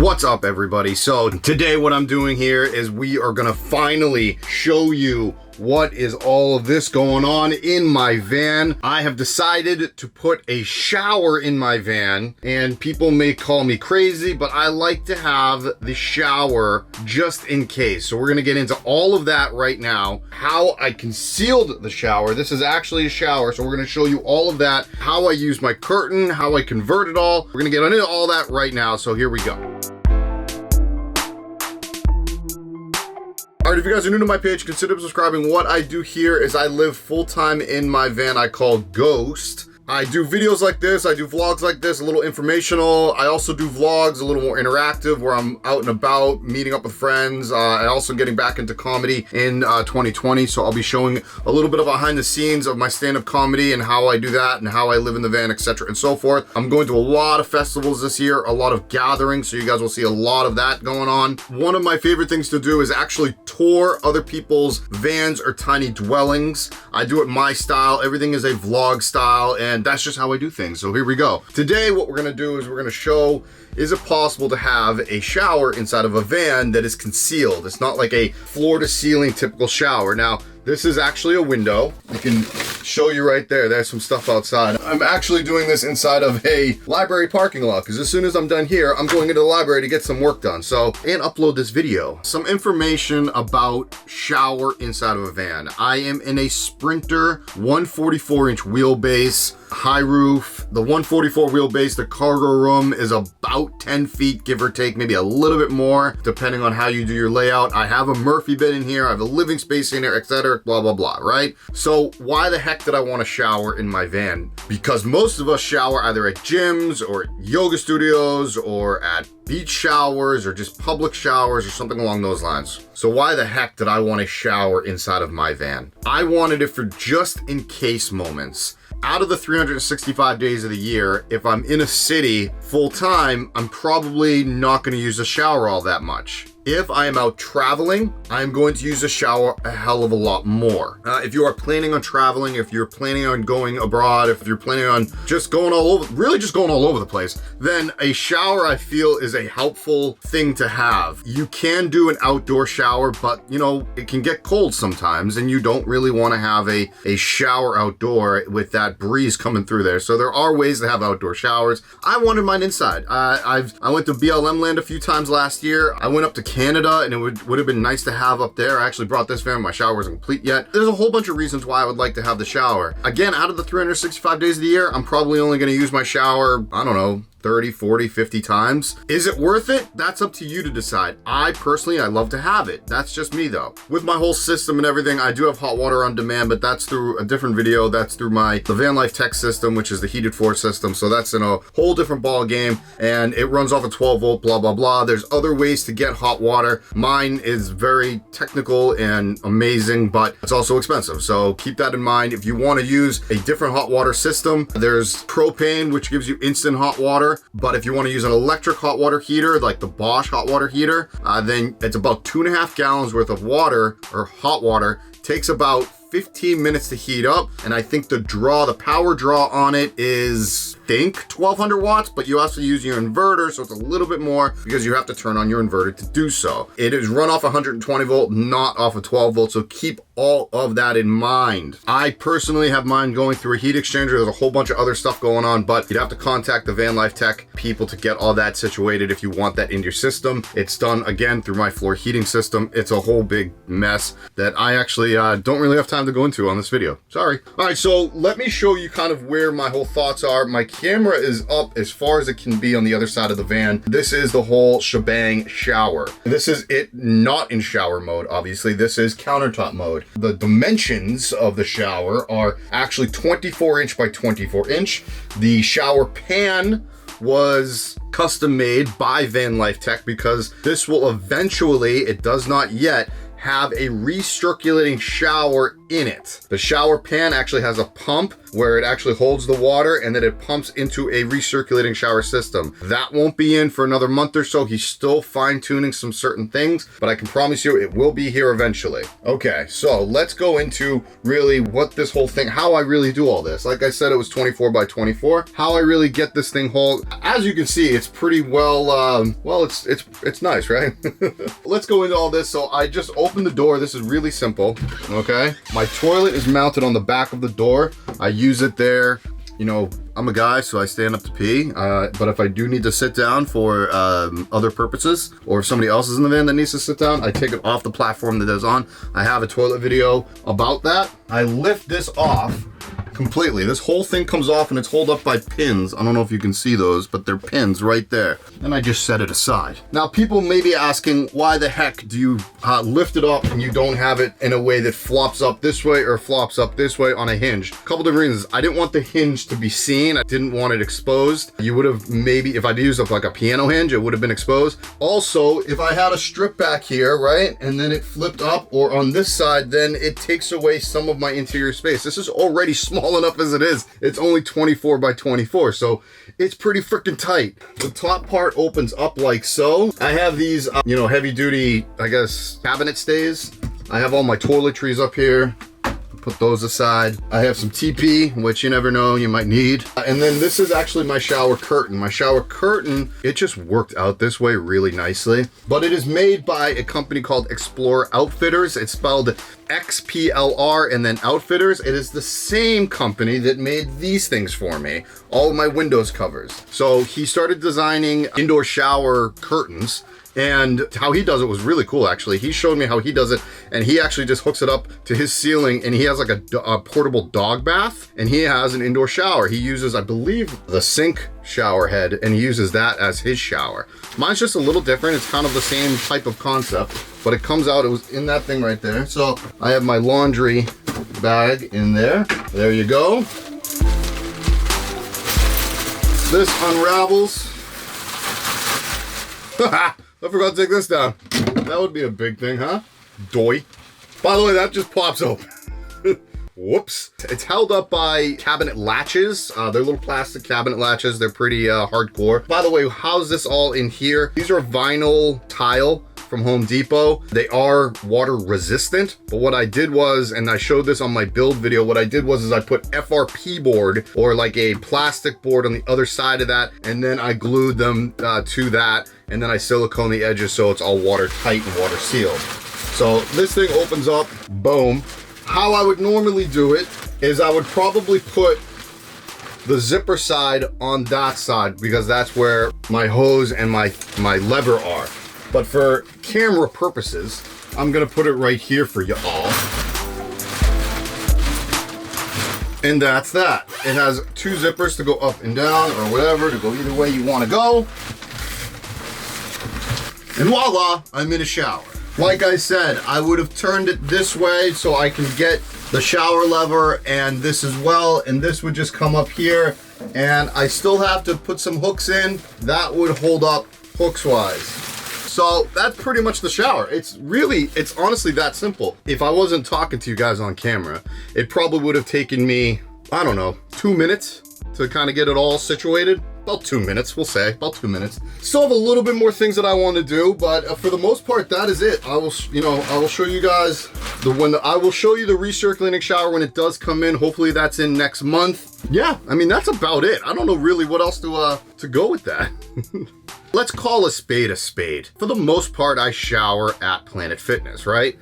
What's up, everybody? So today what I'm doing here is we are gonna finally show you what is all of this going on in my van. I have decided to put a shower in my van, and people may call me crazy, but I like to have the shower just in case. So we're gonna get into all of that right now. How I concealed the shower. This is actually a shower, so we're gonna show you all of that. How I use my curtain, how I convert it all. We're gonna get into all that right now, so here we go. All right, if you guys are new to my page, consider subscribing. What I do here is I live full-time in my van I call Ghost. I do videos like this, I do vlogs like this, a little informational. I also do vlogs, a little more interactive, where I'm out and about, meeting up with friends. I also getting back into comedy in 2020, so I'll be showing a little bit of behind the scenes of my stand-up comedy and how I do that and how I live in the van, etc. and so forth. I'm going to a lot of festivals this year, a lot of gatherings, so you guys will see a lot of that going on. One of my favorite things to do is actually tour other people's vans or tiny dwellings. I do it my style, everything is a vlog style, and that's just how I do things. So here we go. Today, what we're gonna do is we're gonna show, is it possible to have a shower inside of a van that is concealed? It's not like a floor to ceiling typical shower. Now, this is actually a window. I can show you right there. There's some stuff outside. I'm actually doing this inside of a library parking lot, because as soon as I'm done here, I'm going into the library to get some work done. So, and upload this video. Some information about shower inside of a van. I am in a Sprinter 144-inch wheelbase, high roof. The 144 wheelbase, the cargo room is about 10 feet, give or take, maybe a little bit more, depending on how you do your layout. I have a Murphy bed in here, I have a living space in here, etc., blah, blah, blah, right? So why the heck did I want to shower in my van? Because most of us shower either at gyms or yoga studios or at beach showers or just public showers or something along those lines. So why the heck did I want to shower inside of my van? I wanted it for just in case moments. Out of the 365 days of the year, if I'm in a city full time, I'm probably not going to use the shower all that much. If I am out traveling, I'm going to use the shower a hell of a lot more. If you are planning on traveling, if you're planning on going abroad, if you're planning on just going all over, really just going all over the place, then a shower I feel is a helpful thing to have. You can do an outdoor shower, but you know, it can get cold sometimes and you don't really want to have a shower outdoor with that breeze coming through there. So there are ways to have outdoor showers. I wanted mine inside. I went to BLM land a few times last year. I went up to Canada, and it would have been nice to have up there. I actually brought this van, my shower wasn't complete yet. There's a whole bunch of reasons why I would like to have the shower. Again, out of the 365 days of the year, I'm probably only gonna use my shower, I don't know, 30, 40, 50 times. Is it worth it? That's up to you to decide. I personally, I love to have it. That's just me though. With my whole system and everything, I do have hot water on demand, but that's through a different video. That's through the Van Life Tech system, which is the heated floor system. So that's in a whole different ball game, and it runs off a 12 volt, blah, blah, blah. There's other ways to get hot water. Mine is very technical and amazing, but it's also expensive. So keep that in mind. If you want to use a different hot water system, there's propane, which gives you instant hot water. But if you want to use an electric hot water heater, like the Bosch hot water heater, then it's about 2.5 gallons worth of water, or hot water. Takes about 15 minutes to heat up, and I think the power draw on it is, I think, 1200 watts, but you also use your inverter, so it's a little bit more because you have to turn on your inverter to do so. It is run off 120 volt, not off of 12 volt, so keep all of that in mind. I personally have mine going through a heat exchanger. There's a whole bunch of other stuff going on, but you'd have to contact the Van Life Tech people to get all that situated if you want that in your system. It's done, again, through my floor heating system. It's a whole big mess that I actually don't really have time to go into on this video. Sorry. All right, so let me show you kind of where my whole thoughts are. My camera is up as far as it can be on the other side of the van. This is the whole shebang shower. This is it not in shower mode, obviously. This is countertop mode. The dimensions of the shower are actually 24-inch by 24-inch. The shower pan was custom made by Van Life Tech because this will eventually, it does not yet, have a recirculating shower in it. The shower pan actually has a pump where it actually holds the water and then it pumps into a recirculating shower system. That won't be in for another month or so. He's still fine-tuning some certain things, but I can promise you it will be here eventually. Okay, so let's go into really what this whole thing, how I really do all this. Like I said, it was 24 by 24. How I really get this thing whole, as you can see, it's pretty well, well, it's nice, right? Let's go into all this. So I just opened the door. This is really simple, okay? My toilet is mounted on the back of the door. I use it there. You know, I'm a guy, so I stand up to pee. But if I do need to sit down for other purposes, or if somebody else is in the van that needs to sit down, I take it off the platform that it's on. I have a toilet video about that. I lift this off completely. This whole thing comes off and it's held up by pins. I don't know if you can see those, but they're pins right there. And I just set it aside. Now, people may be asking, why the heck do you lift it up and you don't have it in a way that flops up this way or flops up this way on a hinge? A couple different reasons. I didn't want the hinge to be seen. I didn't want it exposed. You would have maybe, if I'd used up like a piano hinge, it would have been exposed. Also, if I had a strip back here, right, and then it flipped up, or on this side, then it takes away some of my interior space. This is already small enough as it is. It's only 24 by 24, so it's pretty freaking tight. The top part opens up like so. I have these, you know, heavy duty, I guess, cabinet stays. I have all my toiletries up here. Put those aside. I have some TP, which you never know, you might need. And then this is actually my shower curtain. My shower curtain, it just worked out this way really nicely. But it is made by a company called Explore Outfitters. It's spelled XPLR and then Outfitters. It is the same company that made these things for me, all of my windows covers. So he started designing indoor shower curtains, and how he does it was really cool, actually. He showed me how he does it, and he actually just hooks it up to his ceiling, and he has like a portable dog bath, and he has an indoor shower. He uses, I believe, the sink shower head, and he uses that as his shower. Mine's just a little different. It's kind of the same type of concept, but it comes out, it was in that thing right there. So I have my laundry bag in there. There you go. This unravels. I forgot to take this down. That would be a big thing, huh? Doy. By the way, that just pops open. Whoops. It's held up by cabinet latches. They're little plastic cabinet latches. They're pretty hardcore. By the way, how's this all in here? These are vinyl tile from Home Depot. They are water resistant, but what I did was, and I showed this on my build video, what I did was is I put FRP board, or like a plastic board, on the other side of that, and then I glued them to that, and then I silicone the edges so it's all watertight and water sealed. So this thing opens up, boom. How I would normally do it is I would probably put the zipper side on that side, because that's where my hose and my lever are. But for camera purposes, I'm gonna put it right here for you all. And that's that. It has two zippers to go up and down, or whatever, to go either way you wanna go. And voila, I'm in a shower. Like I said, I would have turned it this way so I can get the shower lever and this as well, and this would just come up here, and I still have to put some hooks in. That would hold up hooks wise. So that's pretty much the shower. It's honestly that simple. If I wasn't talking to you guys on camera, it probably would have taken me, I don't know, 2 minutes to kind of get it all situated. About 2 minutes, we'll say, about 2 minutes. Still have a little bit more things that I want to do, but for the most part, that is it. I will show you guys I will show you the recirculating shower when it does come in. Hopefully that's in next month. Yeah, I mean, that's about it. I don't know really what else to go with that. Let's call a spade a spade. For the most part, I shower at Planet Fitness, right?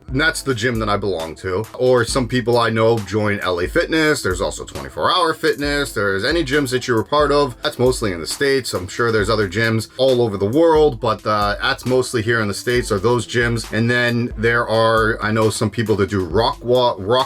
That's the gym that I belong to. Or some people I know join LA Fitness. There's also 24-hour fitness. There's any gyms that you're a part of. That's mostly in the States. I'm sure there's other gyms all over the world, but that's mostly here in the States are those gyms. And then there are, I know some people that do rock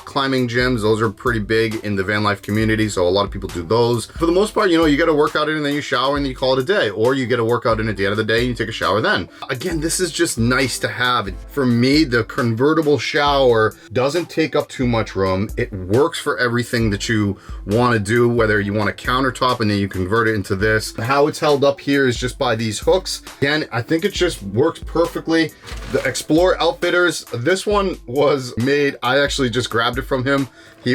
climbing gyms. Those are pretty big in the van life community, so a lot of people do those. For the most part, you get a workout in and then you shower and then you call it a day. Or you get a workout in at the end of the day and you take a shower then. Again, this is just nice to have. For me, the convertible shower doesn't take up too much room. It works for everything that you want to do, whether you want a countertop and then you convert it into this. How it's held up here is just by these hooks. Again, I think it just works perfectly. The Explorer Outfitters, this one was made, I actually just grabbed it from him.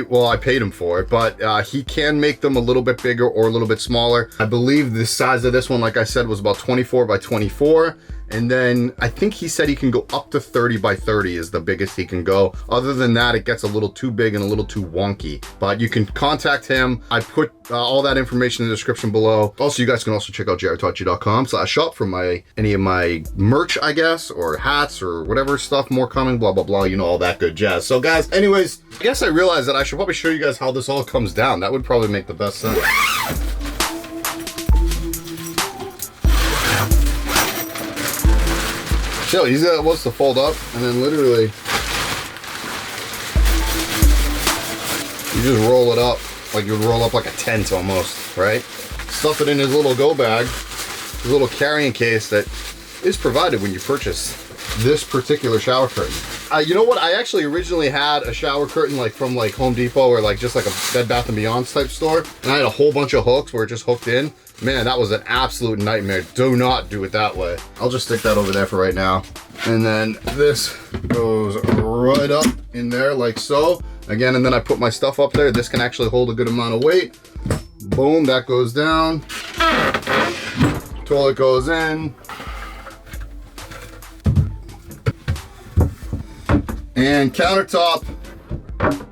Well, I paid him for it, but he can make them a little bit bigger or a little bit smaller. I believe the size of this one, like I said, was about 24 by 24. And then I think he said he can go up to 30 by 30 is the biggest he can go. Other than that, it gets a little too big and a little too wonky. But you can contact him. I put all that information in the description below. Also, you guys can also check out jarrodtocci.com/shop for any of my merch, I guess, or hats or whatever stuff more coming, blah, blah, blah. You know, all that good jazz. So guys, anyways, I guess I realized that I should probably show you guys how this all comes down. That would probably make the best sense. So he's wants to fold up, and then literally you just roll it up like you would roll up like a tent almost, right? Stuff it in his little go bag, his little carrying case that is provided when you purchase this particular shower curtain. You know what? I actually originally had a shower curtain like from like Home Depot or like just like a Bed Bath & Beyond type store, and I had a whole bunch of hooks where it just hooked in. Man, that was an absolute nightmare. Do not do it that way. I'll just stick that over there for right now. And then this goes right up in there like so. Again, and then I put my stuff up there. This can actually hold a good amount of weight. Boom, that goes down. Toilet goes in. And countertop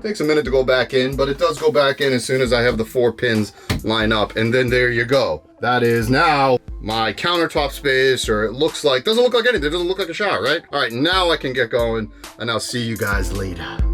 takes a minute to go back in, but it does go back in as soon as I have the 4 pins line up. And then there you go. That is now my countertop space, or it looks like, doesn't look like anything. It doesn't look like a shower, right? All right, now I can get going, and I'll see you guys later.